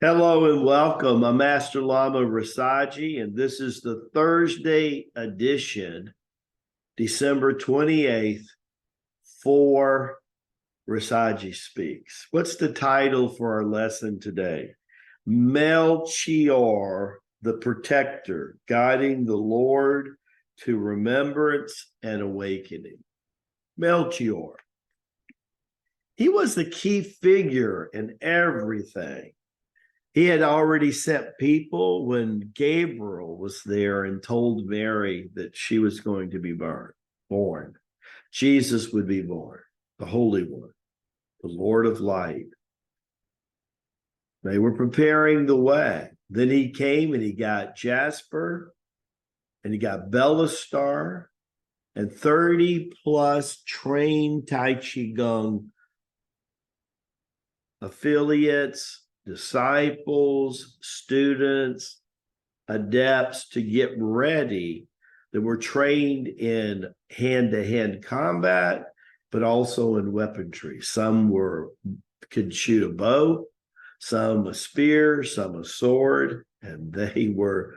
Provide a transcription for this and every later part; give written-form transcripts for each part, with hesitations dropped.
Hello and welcome. I'm Master Lama Rasaji, and this is the Thursday edition, December 28th, for Rasaji Speaks. What's the title for our lesson today? Melchior, the protector, guiding the Lord to remembrance and awakening. Melchior. He was the key figure in everything. He had already sent people when Gabriel was there and told Mary that she was going to be born. Jesus would be born, the Holy One, the Lord of Light. They were preparing the way. Then he came and he got Jasper and he got Belistar and 30 plus trained Tai Chi Gong affiliates, disciples, students, adepts to get ready that were trained in hand-to-hand combat, but also in weaponry. Some could shoot a bow, some a spear, some a sword, and they were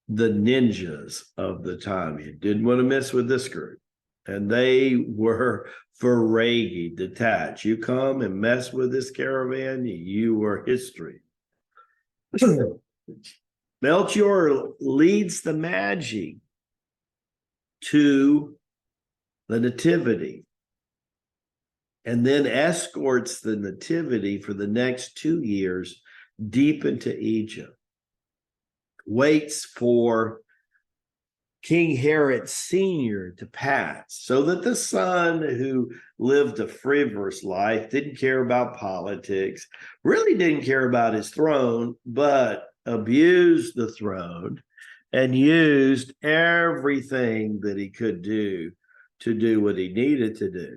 the ninjas of the time. You didn't want to mess with this group. And they were Ferragi detached. You come and mess with this caravan, you were history. Melchior leads the Magi to the Nativity and then escorts the Nativity for the next 2 years deep into Egypt. Waits for King Herod Sr. to pass so that the son, who lived a frivolous life, didn't care about politics, really didn't care about his throne, but abused the throne and used everything that he could do to do what he needed to do.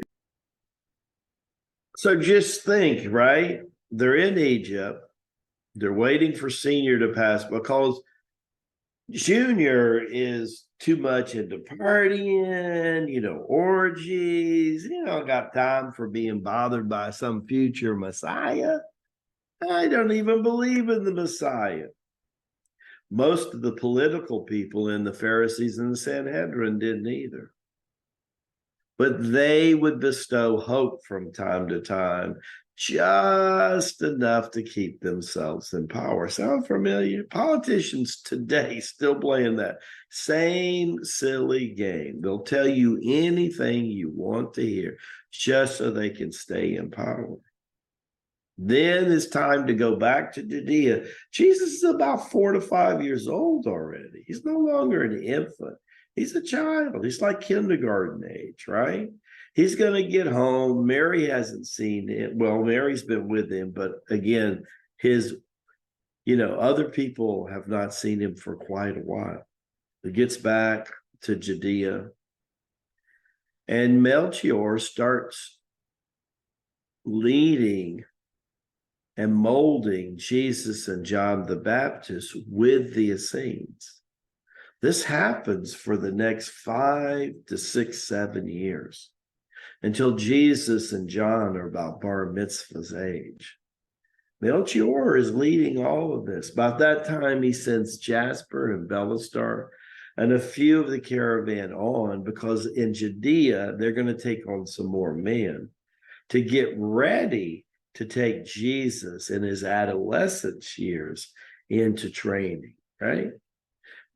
So just think, right? They're in Egypt. They're waiting for Senior to pass because Junior is too much into partying, orgies, got time for being bothered by some future Messiah. I don't even believe in the Messiah. Most of the political people in the Pharisees and the Sanhedrin didn't either. But they would bestow hope from time to time, just enough to keep themselves in power. Sound familiar? Politicians today still playing that same silly game. They'll tell you anything you want to hear just so they can stay in power. Then it's time to go back to Judea. Jesus is about 4 to 5 years old already. He's no longer an infant. He's a child. He's like kindergarten age, right? He's going to get home. Mary hasn't seen him. Well, Mary's been with him, but again, other people have not seen him for quite a while. He gets back to Judea, and Melchior starts leading and molding Jesus and John the Baptist with the Essenes. This happens for the next 5 to 6, 7 years until Jesus and John are about bar mitzvah's age. Melchior is leading all of this. About that time, he sends Jasper and Belistar and a few of the caravan on, because in Judea, they're going to take on some more men to get ready to take Jesus in his adolescence years into training, right?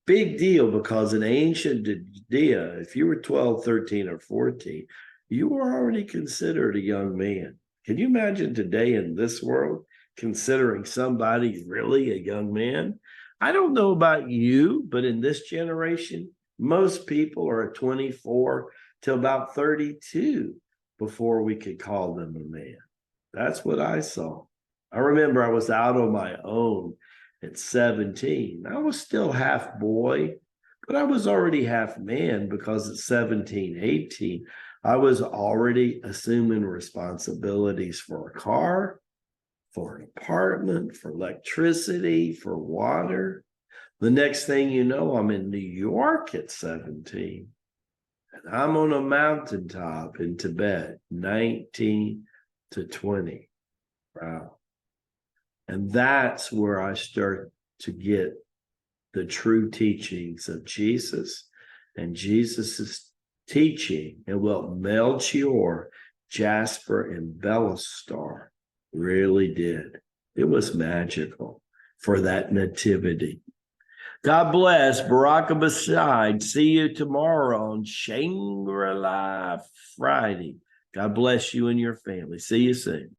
Big deal, because in ancient Judea, if you were 12, 13, or 14, you were already considered a young man. Can you imagine today in this world considering somebody really a young man? I don't know about you, but in this generation, most people are 24 to about 32 before we could call them a man. That's what I saw. I remember I was out on my own at 17. I was still half boy, but I was already half man, because at 17, 18, I was already assuming responsibilities for a car, for an apartment, for electricity, for water. The next thing you know, I'm in New York at 17. And I'm on a mountaintop in Tibet, 19 to 20. Wow. And that's where I start to get the true teachings of Jesus and Jesus's teaching and what Melchior, Jasper, and Belistar really did. It was magical for that nativity. God bless. Baraka beside. See you tomorrow on Shangri-La Friday. God bless you and your family. See you soon.